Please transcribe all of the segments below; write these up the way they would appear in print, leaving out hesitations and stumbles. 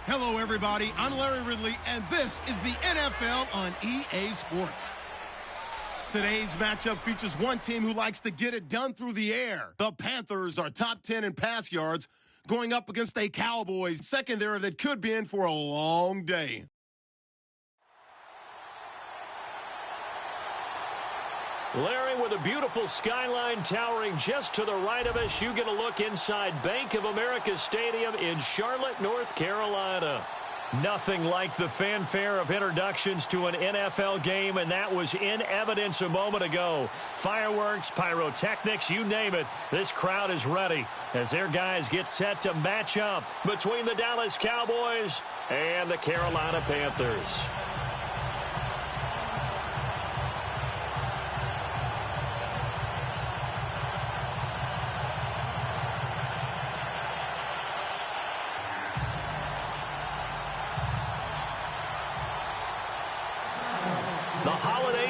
Hello, everybody. I'm Larry Ridley, and this is the NFL on EA Sports. Today's matchup features one team who likes to get it done through the air. The Panthers are top 10 in pass yards, going up against a Cowboys secondary that could be in for a long day. Larry, with a beautiful skyline towering just to the right of us, you get a look inside Bank of America Stadium in Charlotte, North Carolina. Nothing like the fanfare of introductions to an NFL game, and that was in evidence a moment ago. Fireworks, pyrotechnics, you name it. This crowd is ready as their guys get set to match up between the Dallas Cowboys and the Carolina Panthers.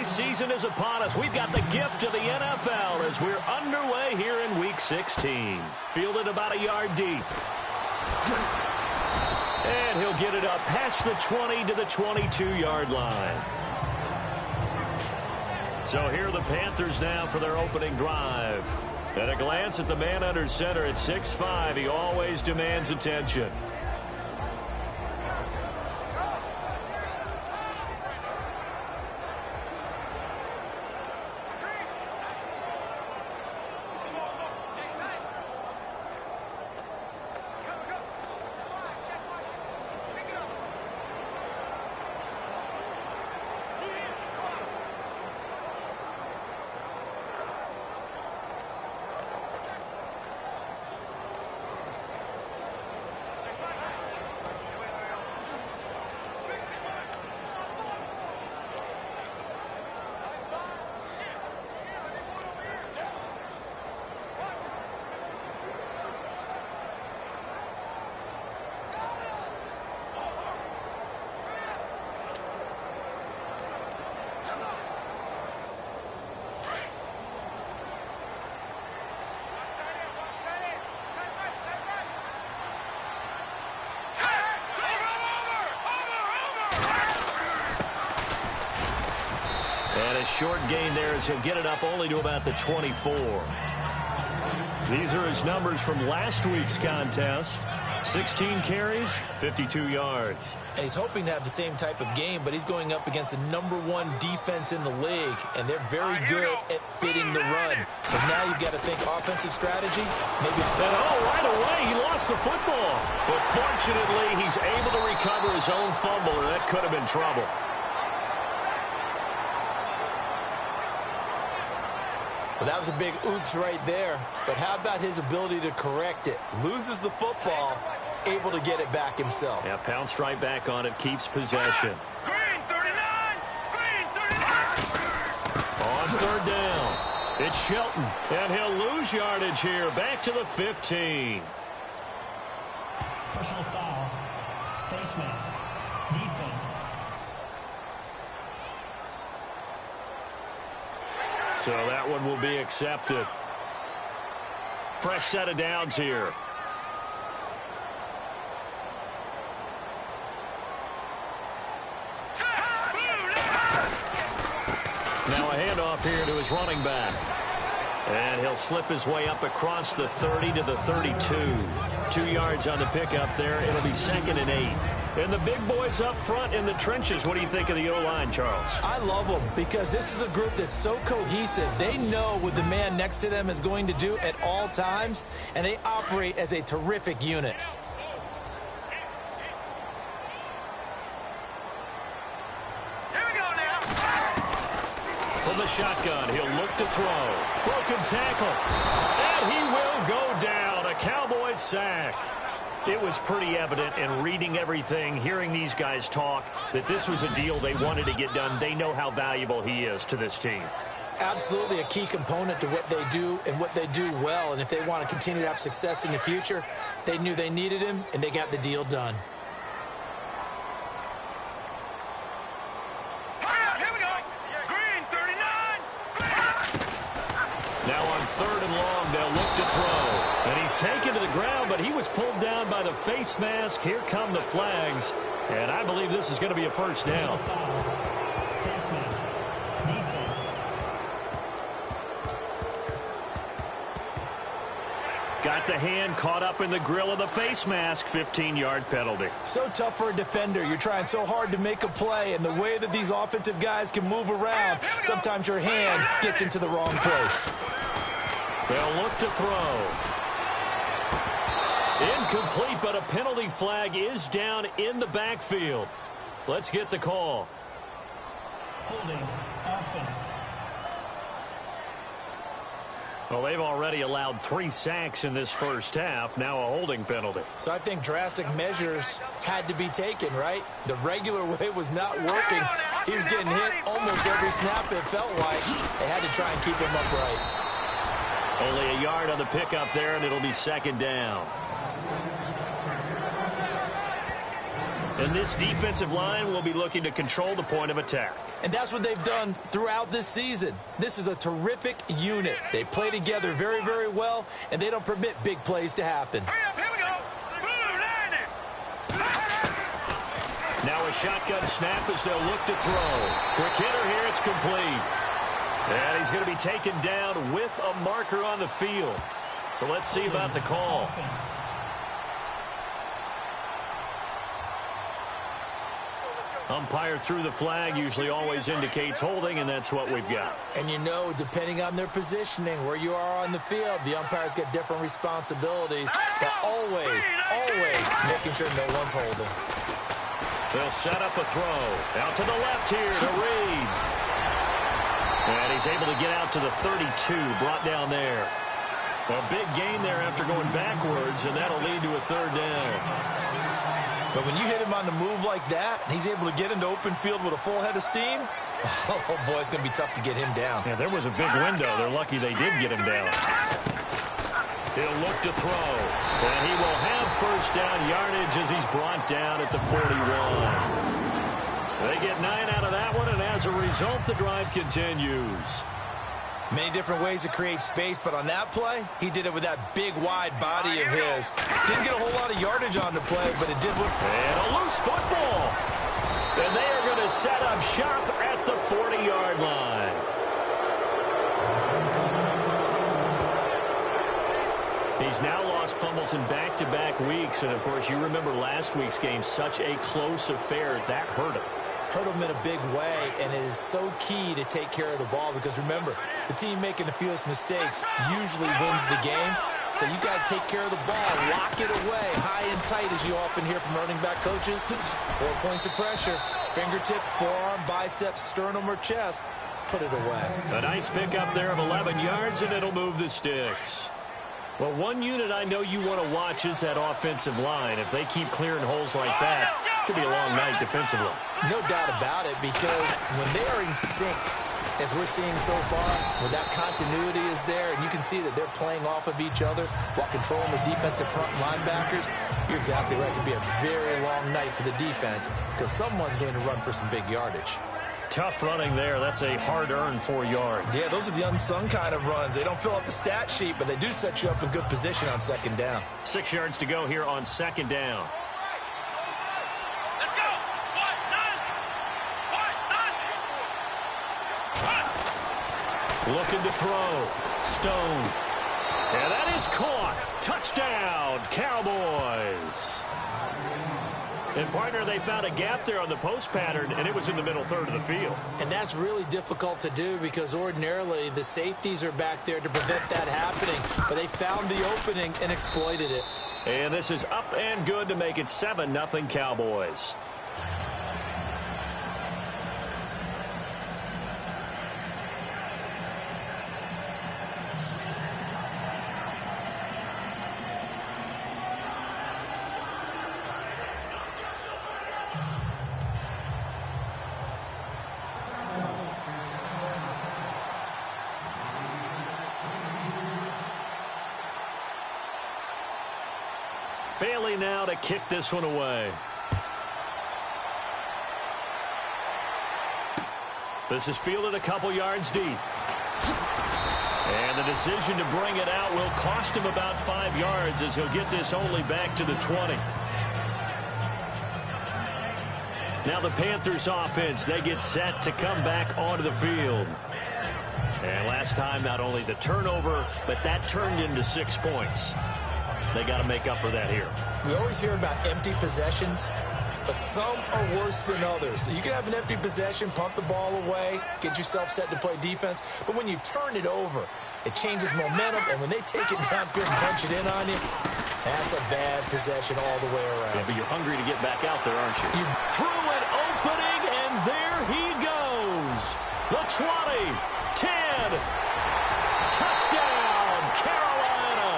Season is upon us. We've got the gift of the NFL as we're underway here in Week 16. Fielded about a yard deep. And he'll get it up past the 20 to the 22-yard line. So here are the Panthers now for their opening drive. At a glance at the man under center at 6'5", he always demands attention. And a short gain there as he'll get it up only to about the 24. These are his numbers from last week's contest. 16 carries, 52 yards. And he's hoping to have the same type of game, but he's going up against the #1 defense in the league, and they're very good at fitting the run. So now you've got to think offensive strategy. Maybe. And right away, he lost the football. But fortunately, he's able to recover his own fumble, and that could have been trouble. Well, that was a big oops right there. But how about his ability to correct it? Loses the football, able to get it back himself. Yeah, pounced right back on it, keeps possession. Green 39! Green 39! On third down, it's Shelton, and he'll lose yardage here, back to the 15. Personal foul, face mask, defense. So that one will be accepted. Fresh set of downs here. Now a handoff here to his running back. And he'll slip his way up across the 30 to the 32. 2 yards on the pickup there. It'll be 2nd and 8. And the big boys up front in the trenches. What do you think of the O-line, Charles? I love them because this is a group that's so cohesive. They know what the man next to them is going to do at all times, and they operate as a terrific unit. Here we go now. From the shotgun, he'll look to throw. Broken tackle. And he will go down. A Cowboys sack. It was pretty evident in reading everything, hearing these guys talk, that this was a deal they wanted to get done. They know how valuable he is to this team. Absolutely a key component to what they do and what they do well. And if they want to continue to have success in the future, they knew they needed him, and they got the deal done. Here we go. Green 39. Now on 3rd and long. They'll look to throw. And he's taken to the ground, but he was pulled down by the face mask. Here come the flags. And I believe this is going to be a first down. Face mask. Defense. Got the hand caught up in the grill of the face mask. 15-yard penalty. So tough for a defender. You're trying so hard to make a play, and the way that these offensive guys can move around, sometimes your hand gets into the wrong place. They'll look to throw. Incomplete, but a penalty flag is down in the backfield. Let's get the call. Holding. Offense. Well, they've already allowed 3 sacks in this first half. Now a holding penalty. So I think drastic measures had to be taken, right? The regular way was not working. He was getting hit almost every snap, it felt like. They had to try and keep him upright. Only a yard on the pickup there, and it'll be 2nd down. And this defensive line will be looking to control the point of attack. And that's what they've done throughout this season. This is a terrific unit. They play together very, very well, and they don't permit big plays to happen. Here we go. Now a shotgun snap as they'll look to throw. Quick hitter here, it's complete. And he's going to be taken down with a marker on the field. So let's see about the call. Offense. Umpire threw the flag, usually always indicates holding, and that's what we've got. And you know, depending on their positioning, where you are on the field, the umpires get different responsibilities, but always making sure no one's holding. They'll set up a throw. Out to the left here to Reed. And he's able to get out to the 32, brought down there. A big gain there after going backwards, and that'll lead to a 3rd down. But when you hit him on the move like that, he's able to get into open field with a full head of steam, oh, boy, it's going to be tough to get him down. Yeah, there was a big window. They're lucky they did get him down. He'll look to throw. And he will have 1st down yardage as he's brought down at the 41. They get 9 out of that one, and as a result, the drive continues. Many different ways to create space, but on that play, he did it with that big, wide body of his. Didn't get a whole lot of yardage on the play, but it did what... And a loose football. And they are going to set up shop at the 40-yard line. He's now lost fumbles in back-to-back weeks, and, of course, you remember last week's game, such a close affair. That hurt him. Hurt him in a big way, and it is so key to take care of the ball because, remember, the team making the fewest mistakes usually wins the game. So you got to take care of the ball, lock it away, high and tight, as you often hear from running back coaches. 4 points of pressure, fingertips, forearm, biceps, sternum, or chest. Put it away. A nice pickup there of 11 yards, and it'll move the sticks. Well, one unit I know you want to watch is that offensive line. If they keep clearing holes like that, it could be a long night defensively. No doubt about it, because when they are in sync, as we're seeing so far, where that continuity is there, and you can see that they're playing off of each other while controlling the defensive front linebackers, you're exactly right. It could be a very long night for the defense because someone's going to run for some big yardage. Tough running there. That's a hard-earned 4 yards. Yeah, those are the unsung kind of runs. They don't fill up the stat sheet, but they do set you up in good position on 2nd down. 6 yards to go here on 2nd down. Let's go. Looking to throw. Stone. And that is caught. Touchdown, Cowboys. And, partner, they found a gap there on the post pattern, and it was in the middle 3rd of the field. And that's really difficult to do because ordinarily the safeties are back there to prevent that happening. But they found the opening and exploited it. And this is up and good to make it 7-0 Cowboys. Bailey now to kick this one away. This is fielded a couple yards deep. And the decision to bring it out will cost him about 5 yards as he'll get this only back to the 20. Now the Panthers offense, they get set to come back onto the field. And last time, not only the turnover, but that turned into 6 points. They got to make up for that here. We always hear about empty possessions, but some are worse than others. You can have an empty possession, pump the ball away, get yourself set to play defense, but when you turn it over, it changes momentum, and when they take it downfield and punch it in on you, that's a bad possession all the way around. Yeah, but you're hungry to get back out there, aren't you? You threw an opening, and there he goes. The 20, 10, touchdown, Carolina.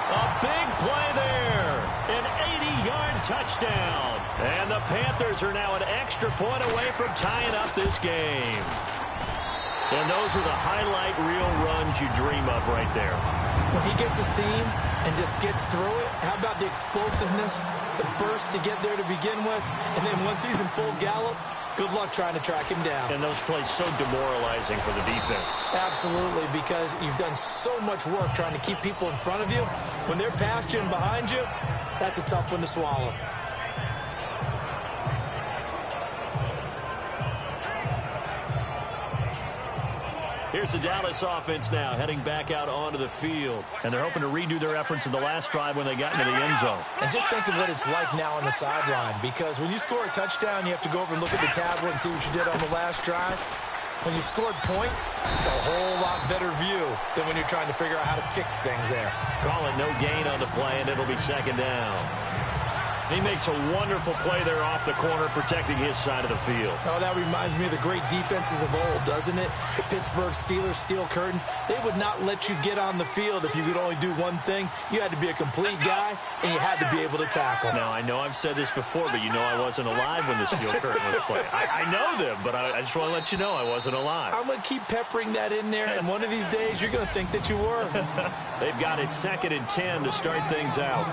A big play there, an 80-yard touchdown. And the Panthers are now an extra point away from tying up this game. And those are the highlight reel runs you dream of right there. When he gets a seam and just gets through it, how about the explosiveness, the burst to get there to begin with, and then once he's in full gallop, good luck trying to track him down. And those plays so demoralizing for the defense. Absolutely, because you've done so much work trying to keep people in front of you. When they're past you and behind you, that's a tough one to swallow. Here's the Dallas offense now, heading back out onto the field. And they're hoping to redo their efforts in the last drive when they got into the end zone. And just think of what it's like now on the sideline, because when you score a touchdown, you have to go over and look at the tablet and see what you did on the last drive. When you scored points, it's a whole lot better view than when you're trying to figure out how to fix things there. Call it no gain on the play, and it'll be second down. He makes a wonderful play there off the corner, protecting his side of the field. Oh, that reminds me of the great defenses of old, doesn't it? The Pittsburgh Steelers, steel curtain. They would not let you get on the field if you could only do one thing. You had to be a complete guy, and you had to be able to tackle. Now, I know I've said this before, but you know I wasn't alive when the steel curtain was played. I know them, but I just want to let you know I wasn't alive. I'm going to keep peppering that in there, and one of these days you're going to think that you were. They've got it 2nd and 10 to start things out.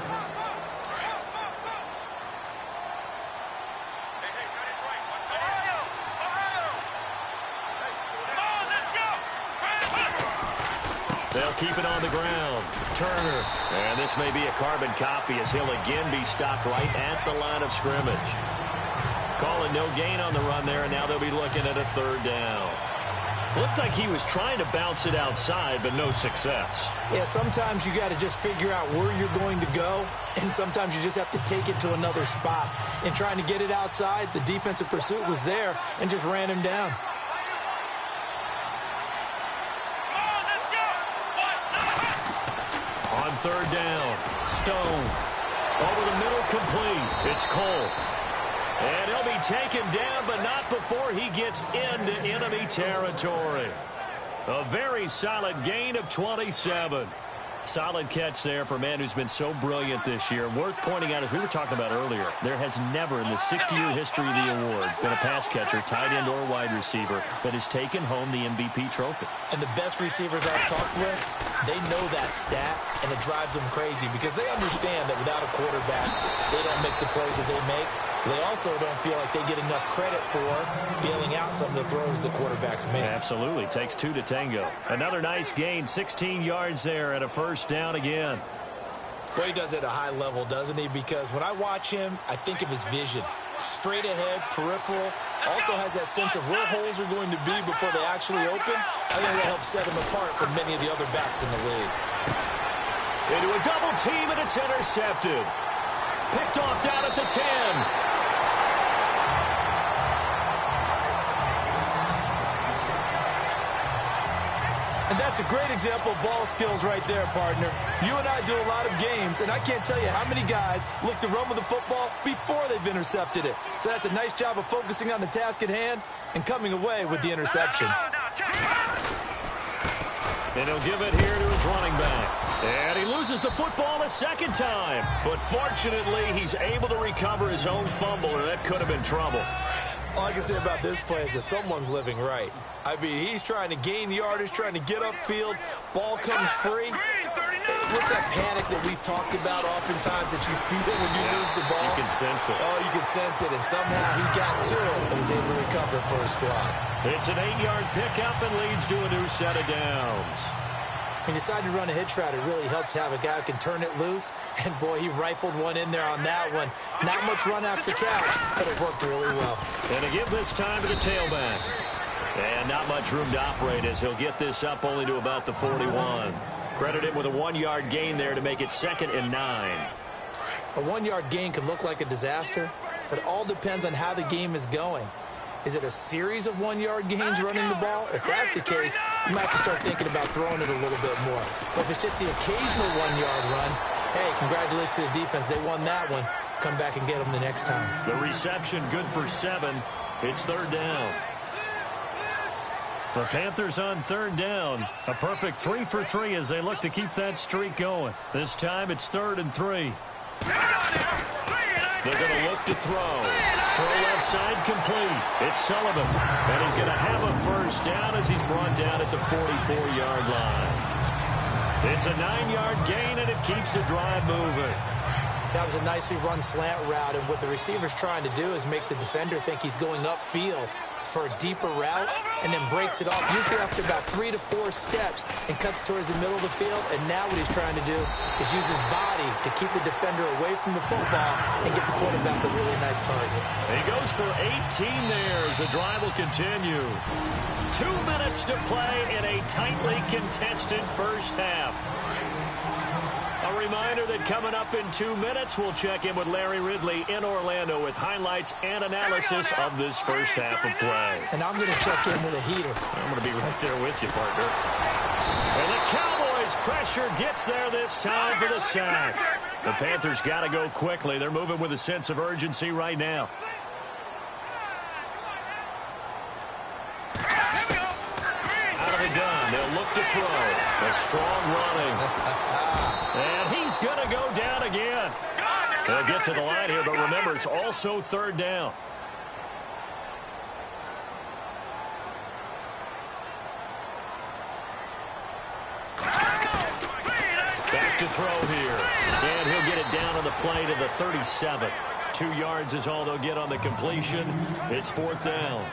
They'll keep it on the ground. Turner. And this may be a carbon copy as he'll again be stopped right at the line of scrimmage. Calling no gain on the run there, and now they'll be looking at a 3rd down. Looked like he was trying to bounce it outside, but no success. Yeah, sometimes you got to just figure out where you're going to go, and sometimes you just have to take it to another spot. In trying to get it outside, the defensive pursuit was there and just ran him down. On 3rd down, Stone. Over the middle, complete. It's Cole. And he'll be taken down, but not before he gets into enemy territory. A very solid gain of 27. Solid catch there for a man who's been so brilliant this year. Worth pointing out, as we were talking about earlier, there has never in the 60-year history of the award been a pass catcher, tight end, or wide receiver that has taken home the MVP trophy. And the best receivers I've talked with, they know that stat, and it drives them crazy because they understand that without a quarterback, they don't make the plays that they make. They also don't feel like they get enough credit for bailing out some of the throws the quarterbacks make. Absolutely. Takes 2 to tango. Another nice gain, 16 yards there at a 1st down again. Boy, he does it at a high level, doesn't he? Because when I watch him, I think of his vision. Straight ahead, peripheral. Also has that sense of where holes are going to be before they actually open. I think that helps set him apart from many of the other backs in the league. Into a double team, and it's intercepted. Picked off down at the 10. And that's a great example of ball skills right there, partner. You and I do a lot of games, and I can't tell you how many guys look to run with the football before they've intercepted it. So that's a nice job of focusing on the task at hand and coming away with the interception. And he'll give it here to his running back. And he loses the football a 2nd time. But fortunately, he's able to recover his own fumble, or that could have been trouble. All I can say about this play is that someone's living right. I mean, he's trying to gain yardage, trying to get upfield. Ball comes free. What's that panic that we've talked about oftentimes that you feel when you lose the ball? You can sense it. Oh, you could sense it, and somehow he got to it and was able to recover it for his squad. It's an 8-yard pickup and leads to a new set of downs. He decided to run a hitch route. It really helps to have a guy who can turn it loose. And, boy, he rifled one in there on that one. Not much run after catch, but it worked really well. And to give this time to the tailback. And not much room to operate as he'll get this up only to about the 41. Credit him with a 1-yard gain there to make it 2nd and 9. A 1-yard gain can look like a disaster, but it all depends on how the game is going. Is it a series of 1-yard gains running the ball? If that's the case, you might have to start thinking about throwing it a little bit more. But if it's just the occasional 1-yard run, hey, congratulations to the defense. They won that one. Come back and get them the next time. The reception good for 7. It's 3rd down. The Panthers on 3rd down. A perfect 3 for 3 as they look to keep that streak going. This time it's 3rd and 3. They're going to look to throw. Throw left side complete. It's Sullivan. And he's going to have a first down as he's brought down at the 44-yard line. It's a 9-yard gain, and it keeps the drive moving. That was a nicely run slant route, and what the receiver's trying to do is make the defender think he's going upfield for a deeper route, and then breaks it off, usually after about 3 to 4 steps, and cuts towards the middle of the field. And now what he's trying to do is use his body to keep the defender away from the football and get the quarterback a really nice target. He goes for 18 there as the drive will continue. 2 minutes to play in a tightly contested first half. A reminder that coming up in 2 minutes, we'll check in with Larry Ridley in Orlando with highlights and analysis of this first half of play. And I'm going to check in with a heater. I'm going to be right there with you, partner. And the Cowboys' pressure gets there this time for the sack. The Panthers got to go quickly. They're moving with a sense of urgency right now. Out of the gun, they'll look to throw. A strong running. And he's going to go down again. They'll get to the line here, but remember, it's also 3rd down. Back to throw here. And he'll get it down on the play to the 37. 2 yards is all they'll get on the completion. It's 4th down.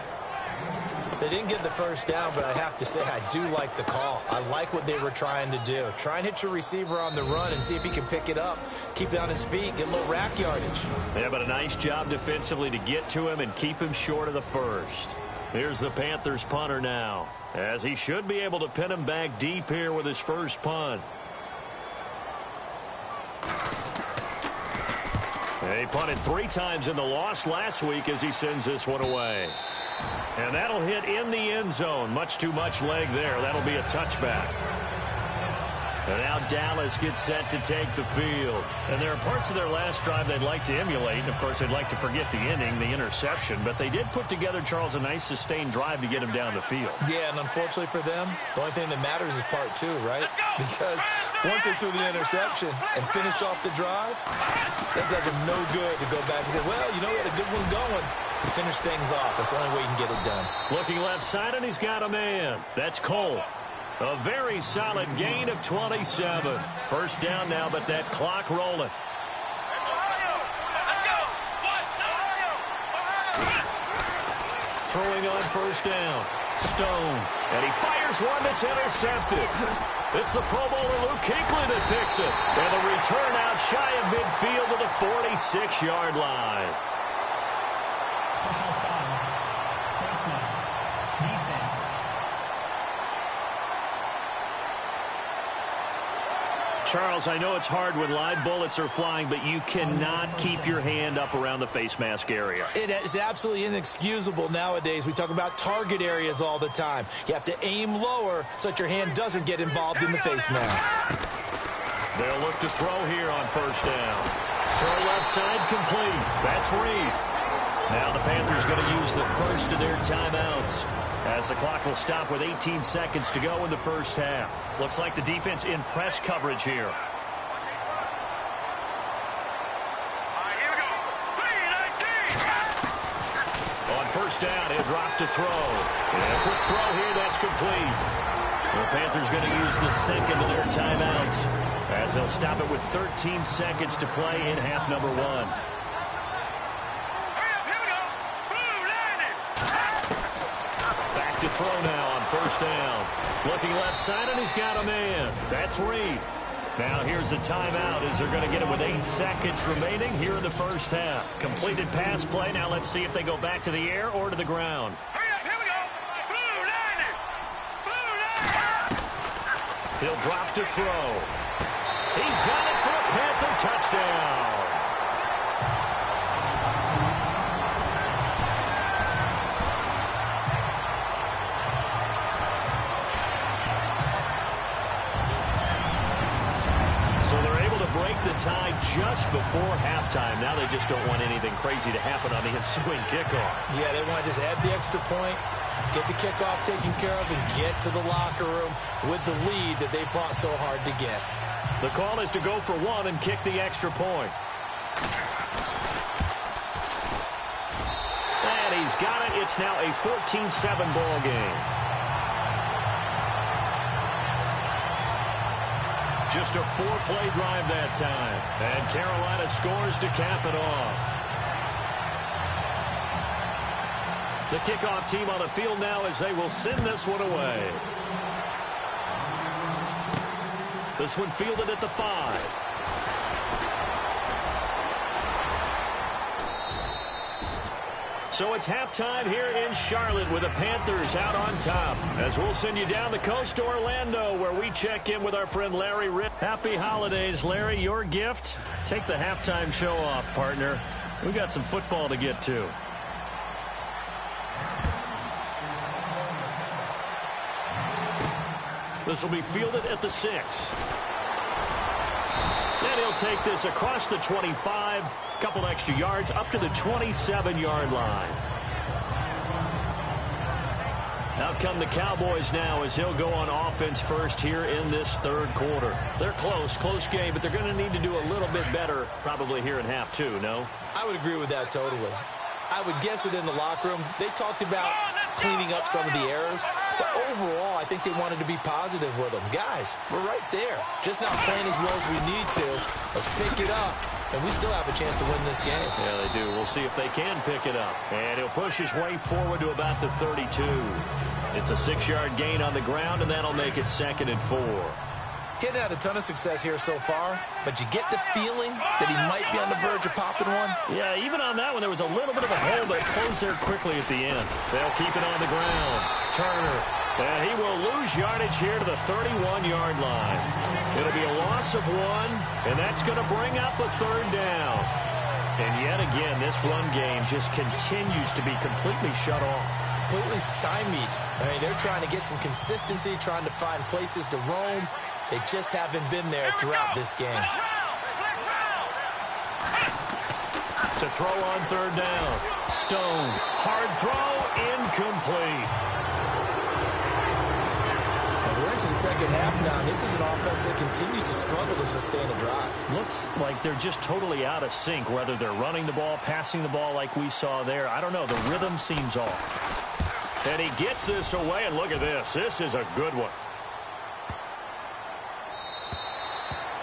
They didn't get the first down, but I have to say I do like the call. I like what they were trying to do. Try and hit your receiver on the run and see if he can pick it up, keep it on his feet, get a little rack yardage. Yeah, but a nice job defensively to get to him and keep him short of the first. Here's the Panthers punter now, as he should be able to pin him back deep here with his first punt. He punted 3 times in the loss last week as he sends this one away. And that'll hit in the end zone. Much too much leg there. That'll be a touchback. And now Dallas gets set to take the field. And there are parts of their last drive they'd like to emulate. And, of course, they'd like to forget the inning, the interception. But they did put together, Charles, a nice sustained drive to get him down the field. Yeah, and unfortunately for them, the only thing that matters is part 2, right? Because once they threw the interception and finished off the drive, that does them no good to go back and say, well, you know, we had a good one going. To finish things off. That's the only way you can get it done. Looking left side, and he's got a man. That's Cole. A very solid gain of 27. First down now, but that clock rolling. Throwing on first down. Stone. And he fires one that's intercepted. It's the Pro Bowler Luke Kuechly that picks it. And the return out shy of midfield to the 46-yard line. Personal foul. Face mask. Defense. Charles, I know it's hard when live bullets are flying, but you cannot keep your hand up around the face mask area. It is absolutely inexcusable nowadays. We talk about target areas all the time. You have to aim lower so that your hand doesn't get involved in the face mask. They'll look to throw here on first down. Throw left side complete. That's Reed. Now the Panthers going to use the first of their timeouts as the clock will stop with 18 seconds to go in the first half. Looks like the defense in press coverage here. On first down, he'll drop to throw. And a quick throw here, that's complete. The Panthers going to use the second of their timeouts as they'll stop it with 13 seconds to play in half number 1. back to throw now on first down. Looking left side, and he's got a man. That's Reed. Now here's a timeout as they're going to get it with 8 seconds remaining here in the first half. Completed pass play. Now let's see if they go back to the air or to the ground. Hurry up, here we go. Blue Niner. Blue Niner. He'll drop to throw. He's got it for a Panther touchdown. Break the tie just before halftime. Now they just don't want anything crazy to happen on the ensuing kickoff. Yeah, they want to just add the extra point, get the kickoff taken care of, and get to the locker room with the lead that they fought so hard to get. The call is to go for one and kick the extra point. And he's got it. It's now a 14-7 ball game. Just a 4-play drive that time. And Carolina scores to cap it off. The kickoff team on the field now as they will send this one away. This one fielded at the 5. So it's halftime here in Charlotte with the Panthers out on top. As we'll send you down the coast to Orlando where we check in with our friend Larry Ritt. Happy holidays, Larry. Your gift? Take the halftime show off, partner. We got some football to get to. This will be fielded at the 6. And he'll take this across the 25. Couple extra yards up to the 27-yard line. Out come the Cowboys now as he'll go on offense first here in this third quarter. They're close game, but they're going to need to do a little bit better probably here in half 2, no? I would agree with that totally. I would guess it in the locker room. They talked about cleaning up some of the errors, but overall, I think they wanted to be positive with them. Guys, we're right there. Just not playing as well as we need to. Let's pick it up. And we still have a chance to win this game. Yeah, they do. We'll see if they can pick it up. And he'll push his way forward to about the 32. It's a 6-yard gain on the ground, and that'll make it 2nd and 4. Getting had a ton of success here so far, but you get the feeling that he might be on the verge of popping one. Yeah, even on that one, there was a little bit of a hole, but it closed there quickly at the end. They'll keep it on the ground. Turner. And he will lose yardage here to the 31-yard line. It'll be a loss of 1, and that's going to bring up a 3rd down. And yet again, this run game just continues to be completely shut off. Completely stymied. I mean, they're trying to get some consistency, trying to find places to roam. They just haven't been there throughout this game. To throw on 3rd down. Stone. Hard throw. Incomplete. We're into the second half now. This is an offense that continues to struggle to sustain a drive. Looks like they're just totally out of sync, whether they're running the ball, passing the ball like we saw there. I don't know. The rhythm seems off. And he gets this away, and look at this. This is a good one.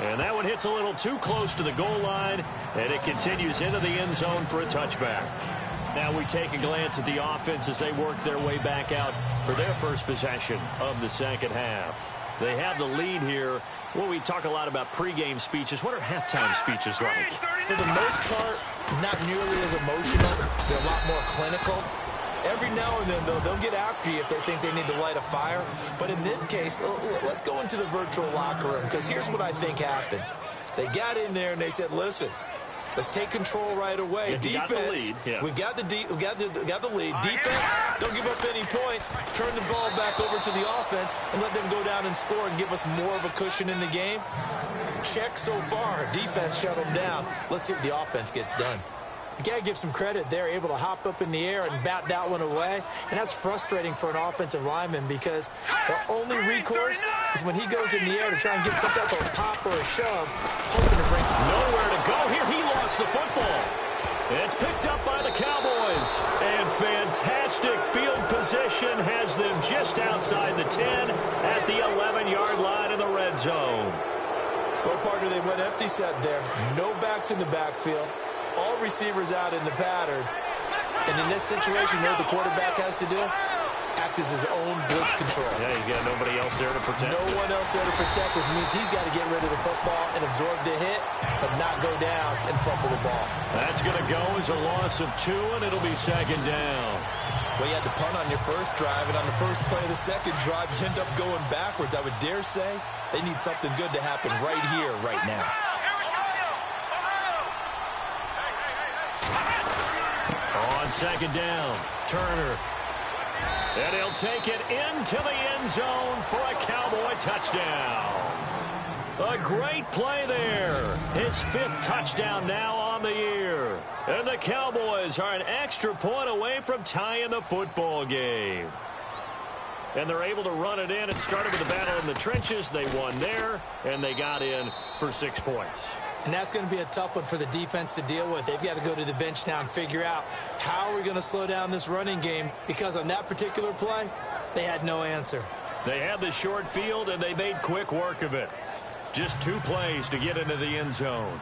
And that one hits a little too close to the goal line, and it continues into the end zone for a touchback. Now we take a glance at the offense as they work their way back out for their first possession of the second half. They have the lead here. Well, we talk a lot about pregame speeches. What are halftime speeches like? For the most part, not nearly as emotional. They're a lot more clinical. Every now and then, though, they'll get after you if they think they need to light a fire. But in this case, let's go into the virtual locker room, because here's what I think happened. They got in there and they said, listen, let's take control right away. Yeah, defense, we've got the lead. Defense, don't give up any points. Turn the ball back over to the offense and let them go down and score and give us more of a cushion in the game. Check so far. Defense shut them down. Let's see what the offense gets done. You got to give some credit. They're able to hop up in the air and bat that one away. And that's frustrating for an offensive lineman because the only recourse is when he goes in the air to try and get some type of pop or a shove, hoping to bring nowhere to go here. He lost the football. It's picked up by the Cowboys. And fantastic field position has them just outside the 10 at the 11-yard line in the red zone. Well, partner, they went empty set there. No backs in the backfield. All receivers out in the pattern. And in this situation, you know what the quarterback has to do? act as his own blitz control. Yeah, he's got nobody else there to protect. No one else there to protect, which means he's got to get rid of the football and absorb the hit, but not go down and fumble the ball. That's going to go as a loss of 2, and it'll be second down. Well, you had to punt on your first drive, and on the first play of the second drive, you end up going backwards. I would dare say they need something good to happen right here, right now. On second down, Turner. And he'll take it into the end zone for a Cowboy touchdown. A great play there. His 5th touchdown now on the year. And the Cowboys are an extra point away from tying the football game. And they're able to run it in. It started with a battle in the trenches. They won there, and they got in for 6 points. And that's going to be a tough one for the defense to deal with. They've got to go to the bench now and figure out how we're going to slow down this running game, because on that particular play, they had no answer. They had the short field, and they made quick work of it. Just 2 plays to get into the end zone.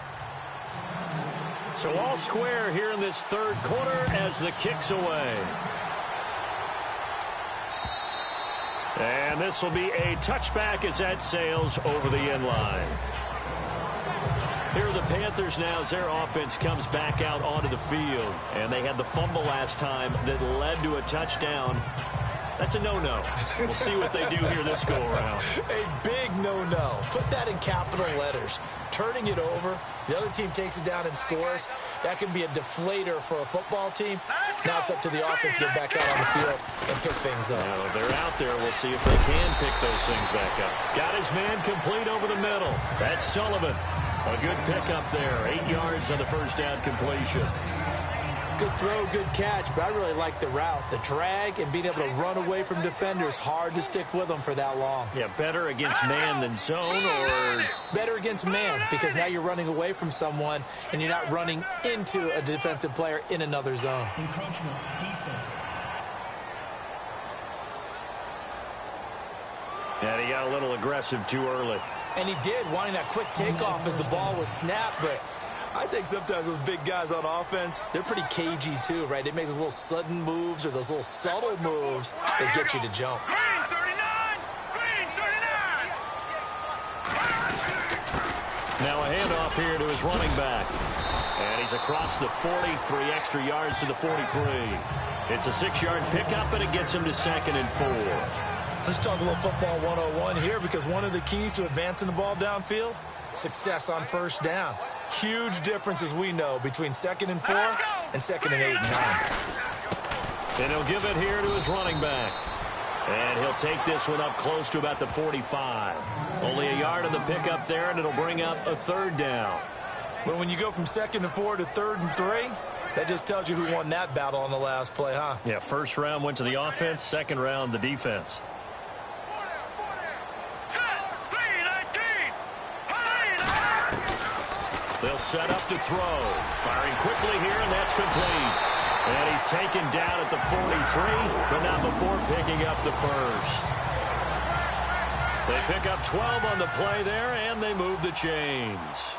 So all square here in this third quarter as the kick's away. And this will be a touchback as that sails over the end line. Here are the Panthers now as their offense comes back out onto the field. And they had the fumble last time that led to a touchdown. That's a no-no. We'll see what they do here this go-around. A big no-no. Put that in capital letters. Turning it over, the other team takes it down and scores. That can be a deflator for a football team. Now it's up to the offense to get back out on the field and pick things up. Now, they're out there. We'll see if they can pick those things back up. Got his man complete over the middle. That's Sullivan. A good pickup there. 8 yards on the first down completion. Good throw, good catch, but I really like the route. The drag and being able to run away from defenders, hard to stick with them for that long. Yeah, better against man than zone, or? Better against man, because now you're running away from someone and you're not running into a defensive player in another zone. Encroachment, defense. And he got a little aggressive too early. And he did, wanting that quick takeoff as the ball was snapped, but I think sometimes those big guys on offense, they're pretty cagey too, right? They make those little sudden moves or those little subtle moves that get you to jump. Green 39! Green 39! Now a handoff here to his running back. And he's across the 40, 3 extra yards to the 43. It's a 6-yard pickup, and it gets him to 2nd and 4. Let's talk a little football 101 here, because one of the keys to advancing the ball downfield, success on first down. Huge difference, as we know, between 2nd and 4 and 2nd and 8 and 9. And he'll give it here to his running back. And he'll take this one up close to about the 45. Only a yard on the pickup there, and it'll bring up a 3rd down. But when you go from 2nd and 4 to 3rd and 3, that just tells you who won that battle on the last play, huh? Yeah, first round went to the offense, second round the defense. They'll set up to throw. Firing quickly here, and that's complete. And he's taken down at the 43, but not before picking up the first. They pick up 12 on the play there, and they move the chains.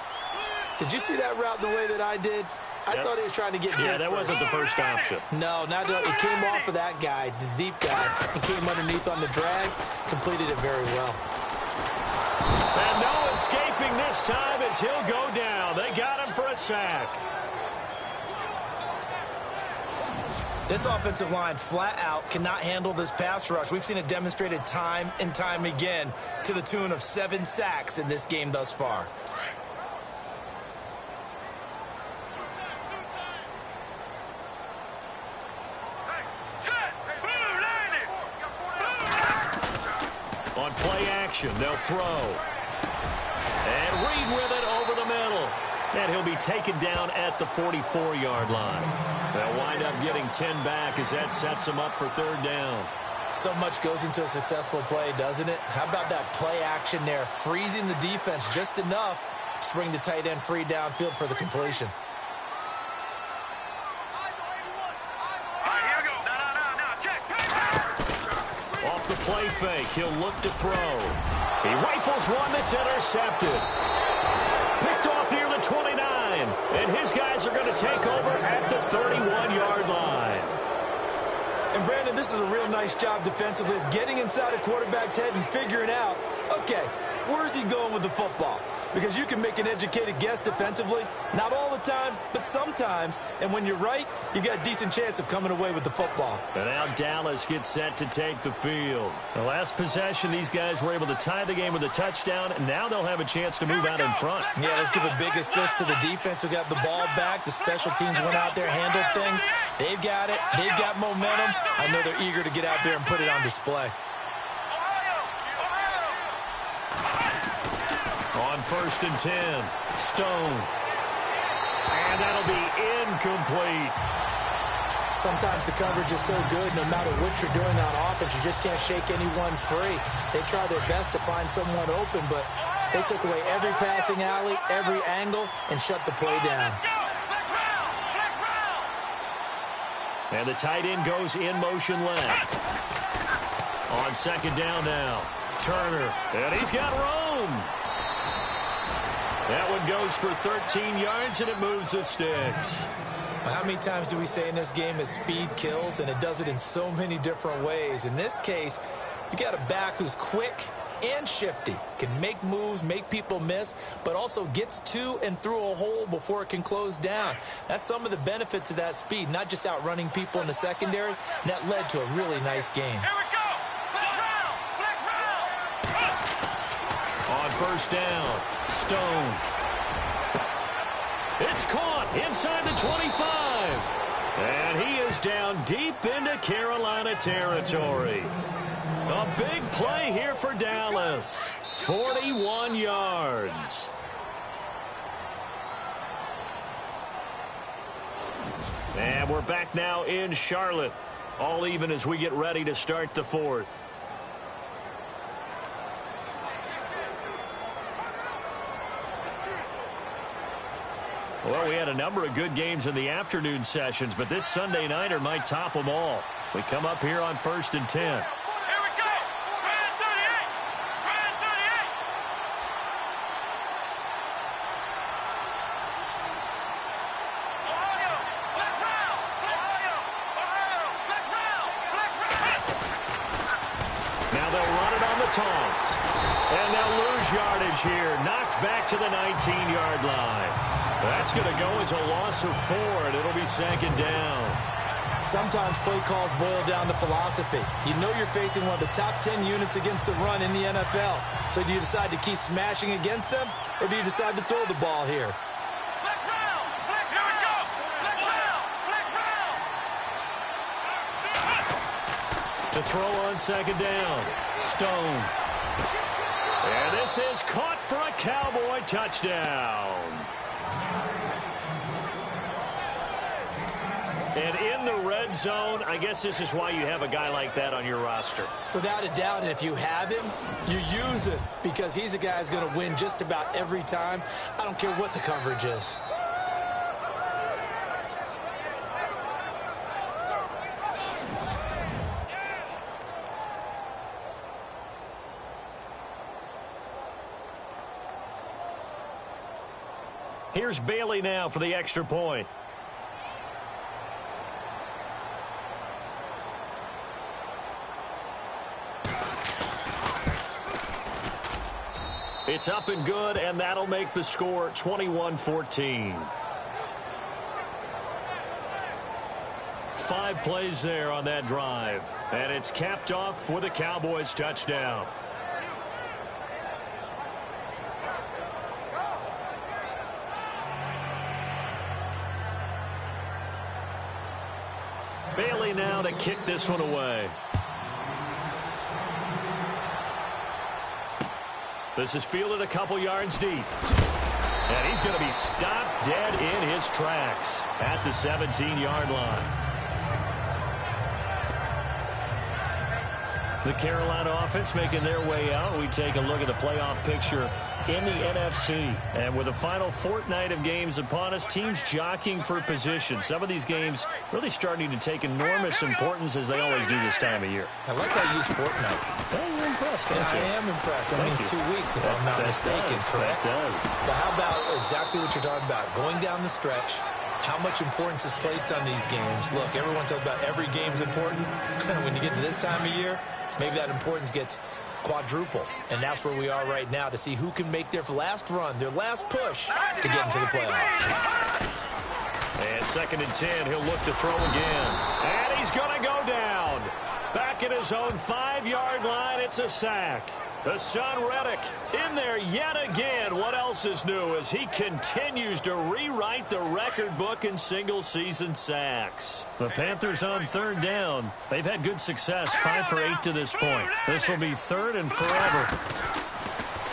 Did you see that route the way that I did? I thought he was trying to get deep. Yeah, that wasn't the first option. No, not at all. It came off of that guy, the deep guy, and came underneath on the drag, completed it very well. And no escaping this time as he'll go down. They got him for a sack. This offensive line flat out cannot handle this pass rush. We've seen it demonstrated time and time again to the tune of 7 sacks in this game thus far. On play action, they'll throw. And Reed with it over the middle. And he'll be taken down at the 44-yard line. They'll wind up getting 10 back as that sets them up for 3rd down. So much goes into a successful play, doesn't it? How about that play action there, freezing the defense just enough to bring the tight end free downfield for the completion. Off the play fake, he'll look to throw. He rifles one that's intercepted. Picked off near the 29, and his guys are going to take over at the 31-yard line. And, Brandon, this is a real nice job defensively of getting inside a quarterback's head and figuring out, okay, where's he going with the football? Because you can make an educated guess defensively, not all the time, but sometimes. And when you're right, you got a decent chance of coming away with the football. And now Dallas gets set to take the field. The last possession, these guys were able to tie the game with a touchdown, and now they'll have a chance to move out in front. Yeah, let's give a big assist to the defense who got the ball back. The special teams went out there, handled things. They've got it. They've got momentum. I know they're eager to get out there and put it on display. On 1st and 10, Stone. And that'll be incomplete. Sometimes the coverage is so good, no matter what you're doing on offense, you just can't shake anyone free. They try their best to find someone open, but they took away every passing alley, every angle, and shut the play down. And the tight end goes in motion left. On 2nd down now, Turner. And he's got room. That one goes for 13 yards, and it moves the sticks. Well, how many times do we say in this game that speed kills, and it does it in so many different ways? In this case, you got a back who's quick and shifty, can make moves, make people miss, but also gets to and through a hole before it can close down. That's some of the benefits of that speed, not just outrunning people in the secondary. And that led to a really nice game. Here we go. On 1st down, Stone. It's caught inside the 25. And he is down deep into Carolina territory. A big play here for Dallas. 41 yards. And we're back now in Charlotte. All even as we get ready to start the 4th. Well, we had a number of good games in the afternoon sessions, but this Sunday nighter might top them all. We come up here on 1st and 10. Here we go. Brand 38. Brand 38. Ohio. Black round. Ohio. Ohio. Black round. Black round. Now they'll run it on the toss. And they'll lose yardage here. Knocked back to the 19-yard line. That's going to go as a loss of 4, and it'll be 2nd down. Sometimes play calls boil down to philosophy. You know you're facing one of the top 10 units against the run in the NFL. So do you decide to keep smashing against them, or do you decide to throw the ball here? Black round. Black, here we go. Black round. Black round. To throw on 2nd down, Stone. And this is caught for a Cowboy touchdown. And in the red zone, I guess this is why you have a guy like that on your roster. Without a doubt, and if you have him, you use him because he's a guy who's going to win just about every time. I don't care what the coverage is. Here's Bailey now for the extra point. It's up and good, and that'll make the score 21-14. 5 plays there on that drive, and it's capped off with a Cowboys touchdown. Bailey now to kick this one away. This is fielded a couple yards deep. And he's going to be stopped dead in his tracks at the 17-yard line. The Carolina offense making their way out. We take a look at the playoff picture in the NFC. And with the final fortnight of games upon us, teams jockeying for position. Some of these games really starting to take enormous importance as they always do this time of year. I like how you use fortnight. Well, you're impressed, aren't you? I am impressed. That means 2 weeks, if I'm not mistaken, correct? That does. But how about exactly what you're talking about? Going down the stretch, how much importance is placed on these games. Look, everyone talks about every game's important. When you get to this time of year, maybe that importance gets quadruple. And that's where we are right now to see who can make their last run, their last push to get into the playoffs. And 2nd and 10, he'll look to throw again. And he's going to go down. Back at his own 5-yard line, it's a sack. The son Reddick in there yet again. What else is new as he continues to rewrite the record book in single-season sacks. The Panthers on 3rd down. They've had good success, 5 for 8 to this point. This will be 3rd and forever.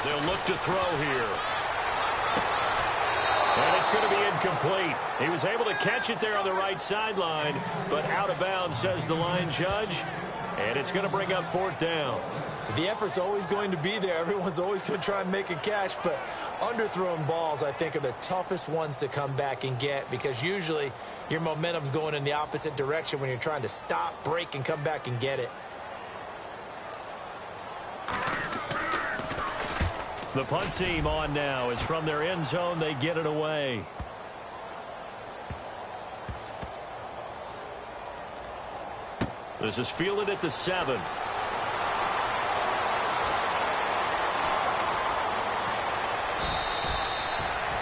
They'll look to throw here. And it's going to be incomplete. He was able to catch it there on the right sideline, but out of bounds, says the line judge. And it's going to bring up 4th down. The effort's always going to be there. Everyone's always going to try and make a catch, but underthrown balls, I think, are the toughest ones to come back and get because usually your momentum's going in the opposite direction when you're trying to stop, break, and come back and get it. The punt team on now is from their end zone. They get it away. This is fielded at the 7.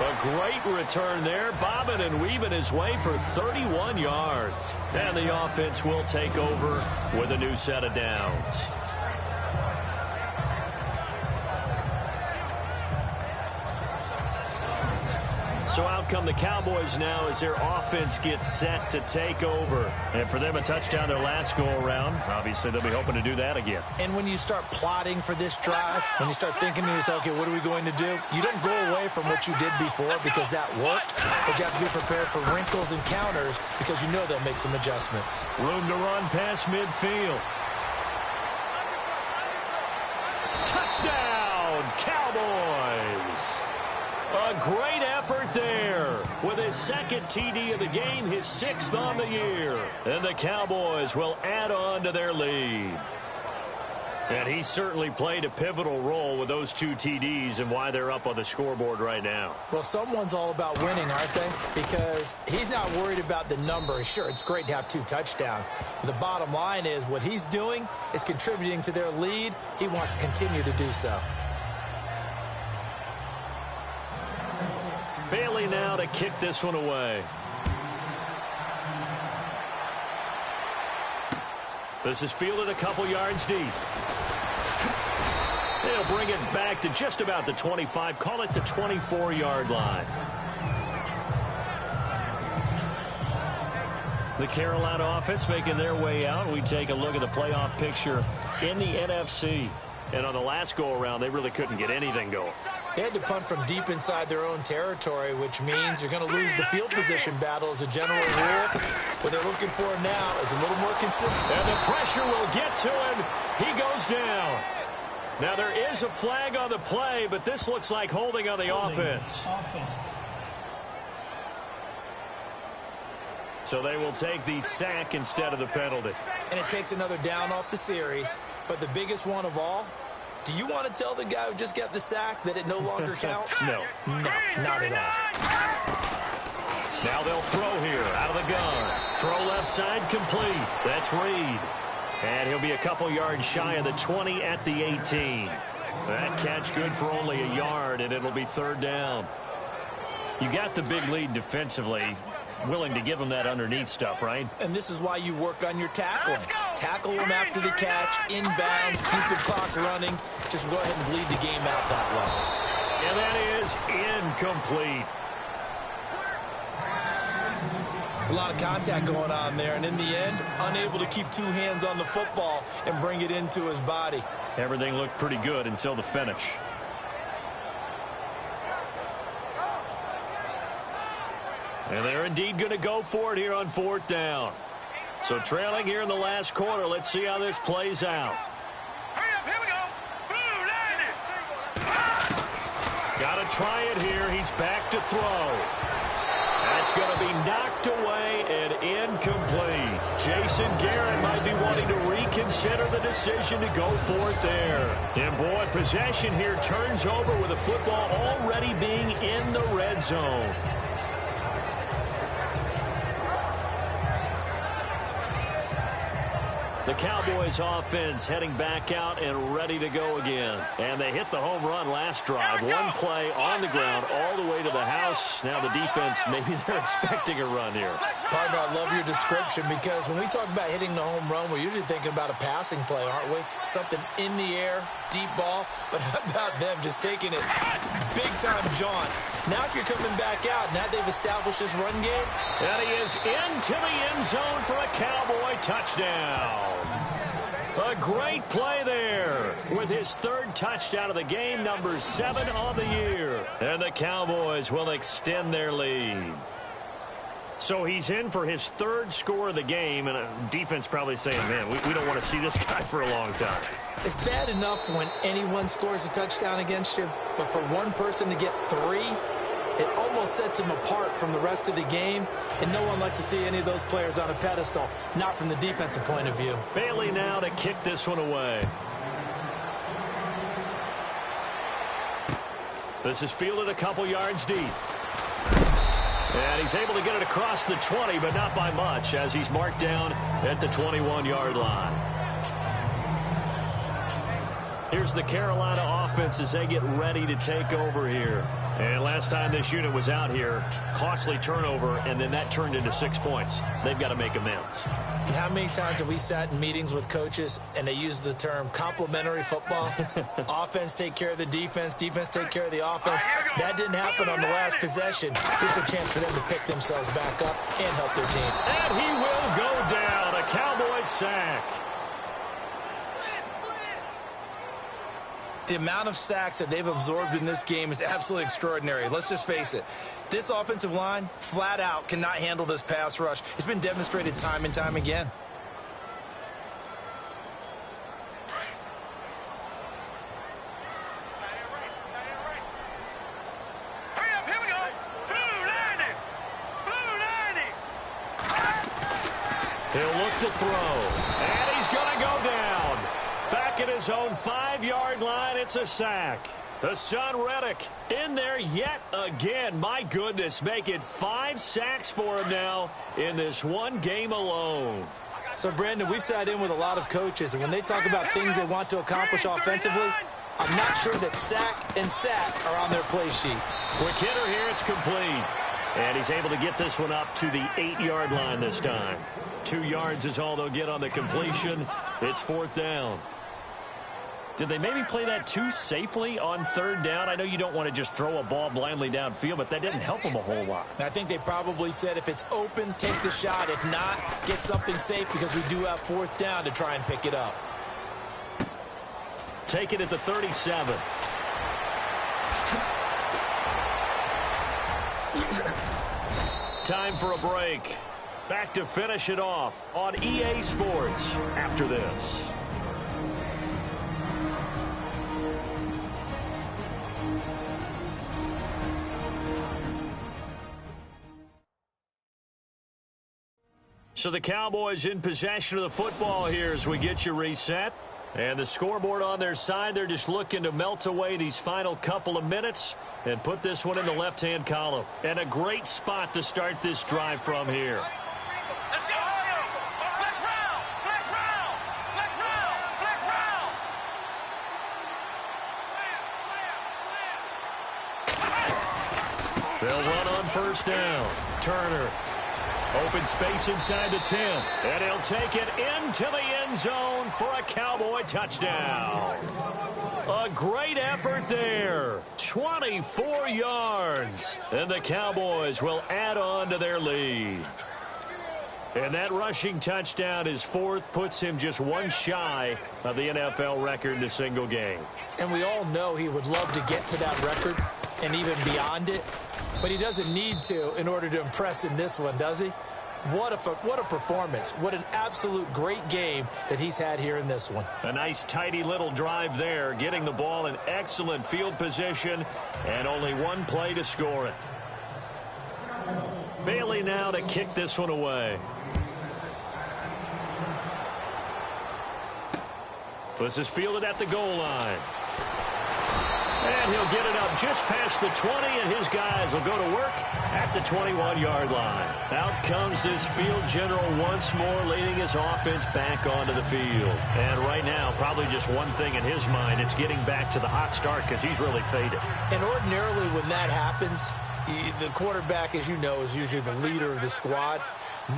A great return there, bobbing and weaving his way for 31 yards. And the offense will take over with a new set of downs. So out come the Cowboys now as their offense gets set to take over. And for them, a touchdown their last go-around. Obviously, they'll be hoping to do that again. And when you start plotting for this drive, when you start thinking to yourself, okay, what are we going to do? You don't go away from what you did before because that worked. But you have to be prepared for wrinkles and counters because you know they'll make some adjustments. Room to run past midfield. Touchdown, Cowboys! A great effort there with his 2nd TD of the game, his 6th on the year. And the Cowboys will add on to their lead. And he certainly played a pivotal role with those 2 TDs and why they're up on the scoreboard right now. Well, someone's all about winning, aren't they? Because he's not worried about the number. Sure, it's great to have 2 touchdowns. But the bottom line is what he's doing is contributing to their lead. He wants to continue to do so. Bailey now to kick this one away. This is fielded a couple yards deep. They'll bring it back to just about the 25, call it the 24-yard line. The Carolina offense making their way out. We take a look at the playoff picture in the NFC. And on the last go-around, they really couldn't get anything going. They had to punt from deep inside their own territory, which means you're going to lose the field position battle as a general rule. What they're looking for now is a little more consistent. And the pressure will get to him. He goes down. Now, there is a flag on the play, but this looks like holding on the offense. So they will take the sack instead of the penalty. And it takes another down off the series. But the biggest one of all, do you want to tell the guy who just got the sack that it no longer counts? No. No, not at all. Now they'll throw here out of the gun. Throw left side complete. That's Reed. And he'll be a couple yards shy of the 20 at the 18. That catch good for only a yard, and it'll be 3rd down. You got the big lead defensively. Willing to give them that underneath stuff, right? And this is why you work on your tackling. Tackle them after the catch, inbounds, keep the clock running. Just go ahead and bleed the game out that way. And that is incomplete. It's a lot of contact going on there, and in the end, unable to keep 2 hands on the football and bring it into his body. Everything looked pretty good until the finish. And they're indeed going to go for it here on 4th down. So trailing here in the last quarter. Let's see how this plays out. Hurry up, here we go. Blue, line it. Got to try it here. He's back to throw. That's going to be knocked away and incomplete. Jason Garrett might be wanting to reconsider the decision to go for it there. And boy, possession here turns over with the football already being in the red zone. The Cowboys offense heading back out and ready to go again. And they hit the home run last drive. One play on the ground all the way to the house. Now the defense, maybe they're expecting a run here. Partner, I love your description because when we talk about hitting the home run, we're usually thinking about a passing play, aren't we? Something in the air, deep ball. But how about them just taking it big-time jaunt? Now if you're coming back out, now they've established this run game. And he is into the end zone for a Cowboy touchdown. A great play there with his third touchdown of the game, number 7 on the year. And the Cowboys will extend their lead. So he's in for his third score of the game, and defense probably saying, man, we don't want to see this guy for a long time. It's bad enough when anyone scores a touchdown against you, but for one person to get 3, it almost sets him apart from the rest of the game, and no one likes to see any of those players on a pedestal, not from the defensive point of view. Bailey now to kick this one away. This is fielded a couple yards deep. And he's able to get it across the 20, but not by much, as he's marked down at the 21-yard line. Here's the Carolina offense as they get ready to take over here. And last time this unit was out here, costly turnover, and then that turned into 6 points. They've got to make amends. And how many times have we sat in meetings with coaches and they use the term complementary football? Offense take care of the defense, defense take care of the offense. That didn't happen on the last possession. This is a chance for them to pick themselves back up and help their team. And he will go down. A Cowboys sack. The amount of sacks that they've absorbed in this game is absolutely extraordinary. Let's just face it. This offensive line, flat out, cannot handle this pass rush. It's been demonstrated time and time again. Hurry up, here we go. Blue 90. He'll look to throw. And he's going to go down. Back at his own 5-yard line, it's a sack. Hassan Reddick in there yet again. My goodness, make it 5 sacks for him now in this one game alone. So, Brandon, we sat in with a lot of coaches, and when they talk about things they want to accomplish offensively, I'm not sure that sack and sack are on their play sheet. Quick hitter here, it's complete. And he's able to get this one up to the 8-yard line this time. 2 yards is all they'll get on the completion. It's 4th down. Did they maybe play that too safely on 3rd down? I know you don't want to just throw a ball blindly downfield, but that didn't help them a whole lot. I think they probably said if it's open, take the shot. If not, get something safe because we do have 4th down to try and pick it up. Take it at the 37. Time for a break. Back to finish it off on EA Sports after this. So the Cowboys in possession of the football here as we get you reset. And the scoreboard on their side, they're just looking to melt away these final couple of minutes and put this one in the left-hand column. And a great spot to start this drive from here. Let's go. Flex round. Flex round. Flex round. Flex round. They'll run on 1st down. Turner. Open space inside the 10. And he'll take it into the end zone for a Cowboy touchdown. A great effort there. 24 yards. And the Cowboys will add on to their lead. And that rushing touchdown, his 4th, puts him just one shy of the NFL record in a single game. And we all know he would love to get to that record and even beyond it. But he doesn't need to in order to impress in this one, does he? What a performance. What an absolute great game that he's had here in this one. A nice, tidy little drive there, getting the ball in excellent field position, and only one play to score it. Bailey now to kick this one away. This is fielded at the goal line. And he'll get it up just past the 20, and his guys will go to work at the 21-yard line. Out comes this field general once more, leading his offense back onto the field. And right now, probably just one thing in his mind, it's getting back to the hot start because he's really faded. And ordinarily when that happens, the quarterback, as you know, is usually the leader of the squad.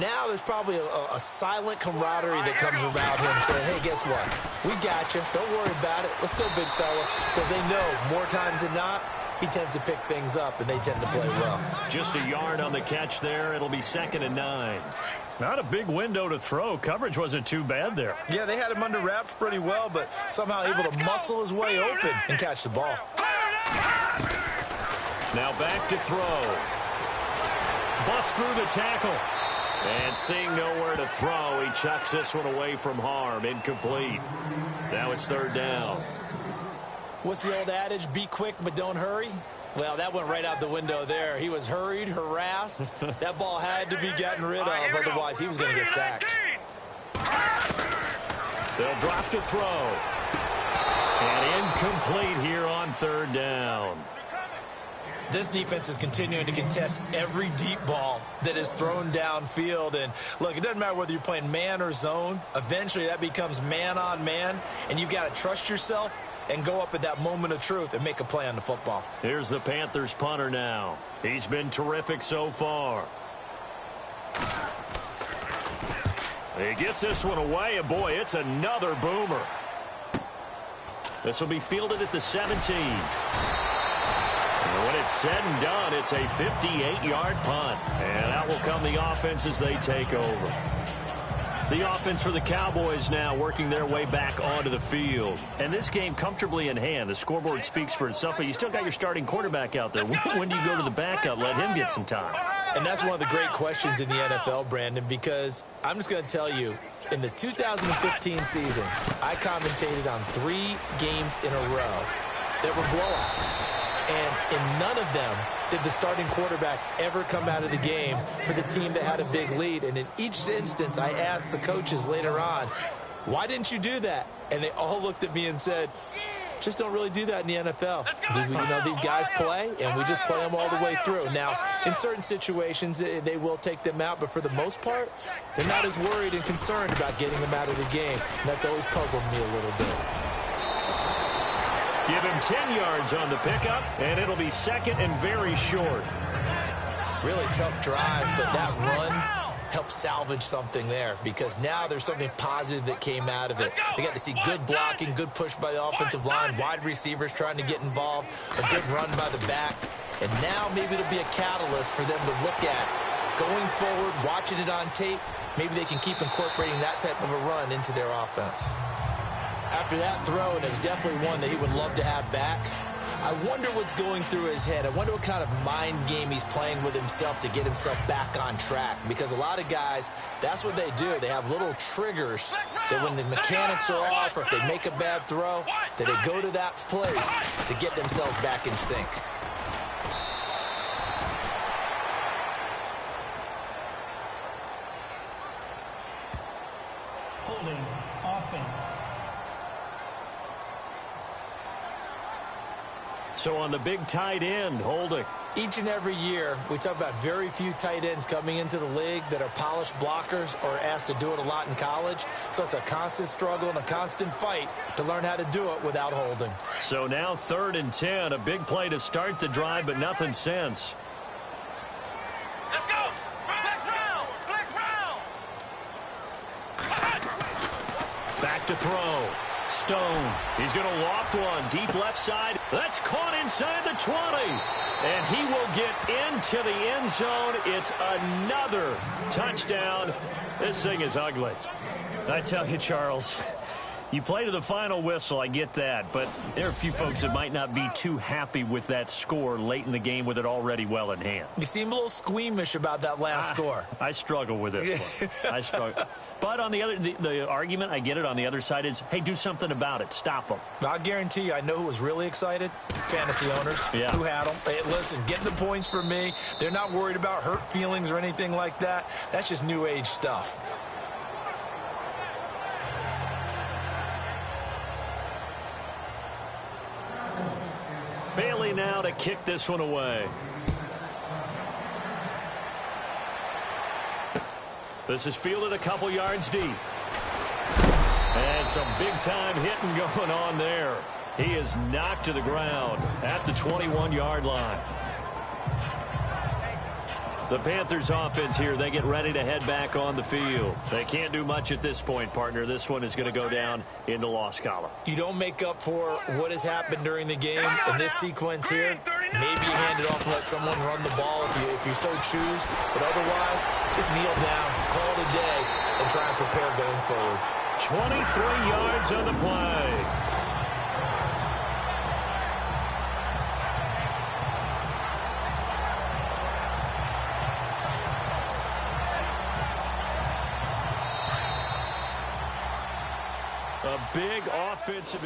Now there's probably a silent camaraderie that comes around him saying, hey, guess what? We got you. Don't worry about it. Let's go, big fella. Because they know more times than not, he tends to pick things up, and they tend to play well. Just a yard on the catch there. It'll be 2nd and 9. Not a big window to throw. Coverage wasn't too bad there. Yeah, they had him under wraps pretty well, but somehow able to muscle his way open and catch the ball. Now back to throw. Bust through the tackle. And seeing nowhere to throw, he chucks this one away from harm. Incomplete. Now it's 3rd down. What's the old adage? Be quick, but don't hurry? Well, that went right out the window there. He was hurried, harassed. That ball had to be gotten rid of, otherwise he was going to get sacked. They'll drop to throw. And incomplete here on 3rd down. This defense is continuing to contest every deep ball that is thrown downfield. And, look, it doesn't matter whether you're playing man or zone. Eventually, that becomes man-on-man, and you've got to trust yourself and go up at that moment of truth and make a play on the football. Here's the Panthers punter now. He's been terrific so far. He gets this one away, and, boy, it's another boomer. This will be fielded at the 17. And when it's said and done, it's a 58-yard punt. And out will come the offense as they take over. The offense for the Cowboys now working their way back onto the field. And this game comfortably in hand. The scoreboard speaks for itself, but you still got your starting quarterback out there. When do you go to the backup? Let him get some time. And that's one of the great questions in the NFL, Brandon, because I'm just going to tell you, in the 2015 season, I commentated on 3 games in a row that were blowouts. And in none of them did the starting quarterback ever come out of the game for the team that had a big lead. And in each instance, I asked the coaches later on, why didn't you do that? And they all looked at me and said, just don't really do that in the NFL. You know, these guys play, and we just play them all the way through. Now, in certain situations, they will take them out, but for the most part, they're not as worried and concerned about getting them out of the game. And that's always puzzled me a little bit. Give him 10 yards on the pickup, and it'll be 2nd and very short. Really tough drive, but that run helped salvage something there because now there's something positive that came out of it. They got to see good blocking, good push by the offensive line, wide receivers trying to get involved, a good run by the back, and now maybe it'll be a catalyst for them to look at going forward, watching it on tape. Maybe they can keep incorporating that type of a run into their offense. After that throw, and it was definitely one that he would love to have back, I wonder what's going through his head. I wonder what kind of mind game he's playing with himself to get himself back on track. Because a lot of guys, that's what they do. They have little triggers that when the mechanics are off or if they make a bad throw, that they go to that place to get themselves back in sync. Holding offense. So on the big tight end, holding. Each and every year, we talk about very few tight ends coming into the league that are polished blockers or asked to do it a lot in college. So it's a constant struggle and a constant fight to learn how to do it without holding. So now 3rd and 10, a big play to start the drive, but nothing since. Let's go. Flex round. Back to throw. Stone. He's going to loft one. Deep left side. That's caught inside the 20. And he will get into the end zone. It's another touchdown. This thing is ugly. I tell you, Charles, you play to the final whistle, I get that. But there are a few folks that might not be too happy with that score late in the game with it already well in hand. You seem a little squeamish about that last score. I struggle with this one. I struggle. But on the other, the argument, I get it, on the other side is, hey, do something about it. Stop them. I'll guarantee you, I know who was really excited. Fantasy owners who had them. Hey, listen, getting the points for me. They're not worried about hurt feelings or anything like that. That's just new age stuff. ready now to kick this one away. This is fielded a couple yards deep. And some big-time hitting going on there. He is knocked to the ground at the 21-yard line. The Panthers offense here, they get ready to head back on the field. They can't do much at this point, partner. This one is going to go down in the loss column. You don't make up for what has happened during the game in this sequence here. Maybe you hand it off and let someone run the ball if you so choose. But otherwise, just kneel down, call it a day, and try and prepare going forward. 23 yards on the play. A big offensive